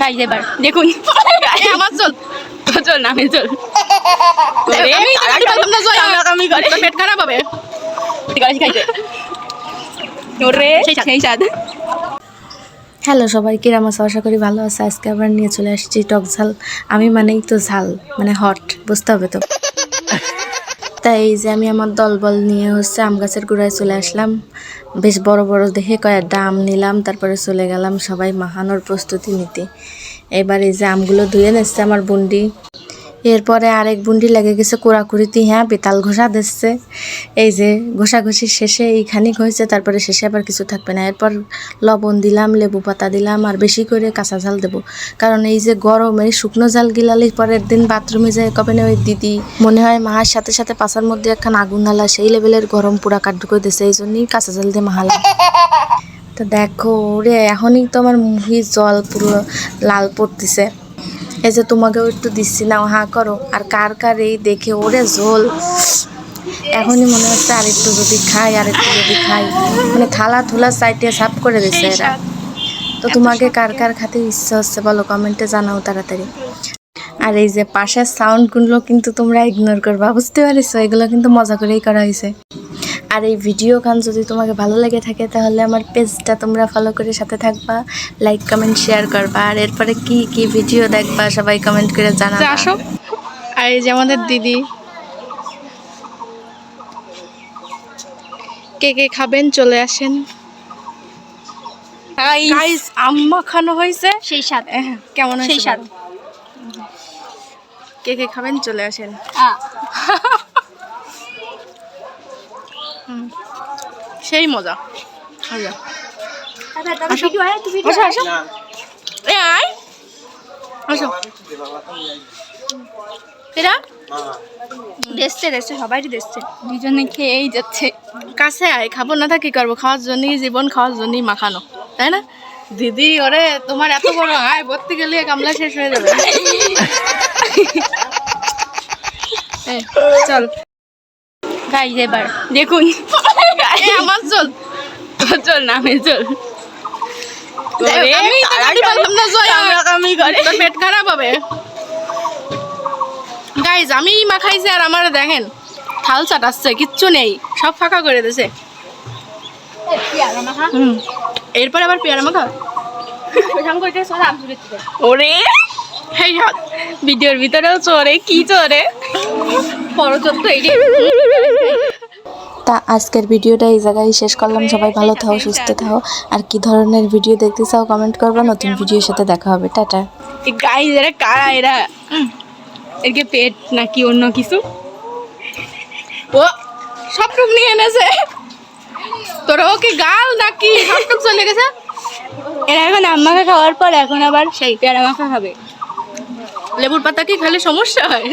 Guys এবার দেখুন আমার চল চল না আমি চল পেট খারাপ হবে সেই স্বাদ। হ্যালো সবাই, কিরাম আছো? আশা করি ভালো আছে। আজকে আবার নিয়ে চলে আসছি টক ঝাল। আমি মানেই তো ঝাল, মানে হট, বুঝতে হবে তো। তাই এই যে আমি আমার দলবল নিয়ে আম গাছের গোড়ায় চলে আসলাম। বেশ বড় বড় দেখে কয়েকটা আম নিলাম, তারপরে চলে গেলাম সবাই মাখানোর প্রস্তুতি নিতে। এবার এই যে আমগুলো ধুয়ে নিচ্ছে আমার বুন্ডি। এরপরে আরেক বুন্ডি লেগে গেছে কোড়াকুড়িতে, হ্যাঁ বেতাল ঘষা দিচ্ছে। এই যে ঘষাঘষির শেষে এইখানেই হয়েছে, তারপরে শেষে আবার কিছু থাকবে না। এরপর লবণ দিলাম, লেবু পাতা দিলাম, আর বেশি করে কাঁচা ঝাল দেবো, কারণ এই যে গরমে শুকনো ঝাল গিলালে পরের দিন বাথরুমে যায় কবে না ওই দিদি মনে হয় মাহার সাথে সাথে পাশার মধ্যে একখান আগুন হালা, সেই লেভেলের গরম পুরা কাট্টু করে দিচ্ছে। এই জন্যই কাঁচা ঝাল দিয়ে মাহালাম। তো দেখো রে, এখনই তো আমার মুহি জল পুরো লাল পড়তেছে। এই যে তোমাকেও একটু দিচ্ছি না, হা করো। আর কার কার এই দেখে ওরে ঝোল, এখনই মনে হচ্ছে আরেকটু যদি খাই, মানে থালা থুলা সাইডে সাফ করে দিচ্ছে এরা। তো তোমাকে কার কার খাতে ইচ্ছা হচ্ছে বলো, কমেন্টে জানাও তাড়াতাড়ি। আর এই যে পাশের সাউন্ডগুলো কিন্তু তোমরা ইগনোর করবা, বুঝতে পারিস? এগুলো কিন্তু মজা করেই করা হয়েছে। আর এই ভিডিও গান যদি তোমাকে ভালো লেগে থাকে তাহলে আমার পেজটা তোমরা ফলো করে সাথে থাকবা, লাইক কমেন্ট শেয়ার করবা। আর এরপরে কি কি ভিডিও দেখবা সবাই কমেন্ট করে জানাবা। আসো। আর এই যে আমাদের দিদি, কে কে খাবেন চলে আসেন। গাইস আম মাখানো হয়েছে, সেই স্বাদ। কেমন হয়েছে? সেই স্বাদ। কে কে খাবেন চলে আসেন। সেই মজা। আসো আসো আসো, এ আয় আসো। এরা দেশে সবাই দেশে দুজনে খেয়েই যাচ্ছে। কাছে আয়, খাবো না তা কি করবো? খাওয়ার জন্যই জীবন, খাওয়ার জন্যই মাখানো, তাই না দিদি? ওরে তোমার এত বড় আয়, ভর্তি গেলে গামলা শেষ হয়ে যাবে। চল গাইজ এবার দেখুন আমার চল চল না আমি চল। পেট খারাপ হবে গাইজ। আমি মাখাইছি আর আমার দেখেন থাল চাটাচ্ছে, কিচ্ছু নেই, সব ফাঁকা করে দিয়েছে। এরপর আবার পেয়ারা মাখা। ওরে হেই ভিডিওর ভিতরেও চোরে, কি চোরে পরচোর তো এই। তা আজকের ভিডিওটা এই জায়গায় শেষ করলাম। সবাই ভালো থাও, সুস্থ থাও। আর কি ধরনের ভিডিও দেখতে চাও কমেন্ট করবা। নতুন ভিডিওর সাথে দেখা হবে। টাটা। গাইজ এরা কারা? এরা এরকে পেট নাকি অন্য কিছু? ও সবটুক নিয়ে এনেছে। তোরা ওকে গাল নাকি সবটুক চলে গেছে? এরা এখন আম মাখা খাওয়ার পর এখন আবার সেই পেয়ারা মাখা খাবে। লেবুর পাতা কি খালি সমস্যা হয়?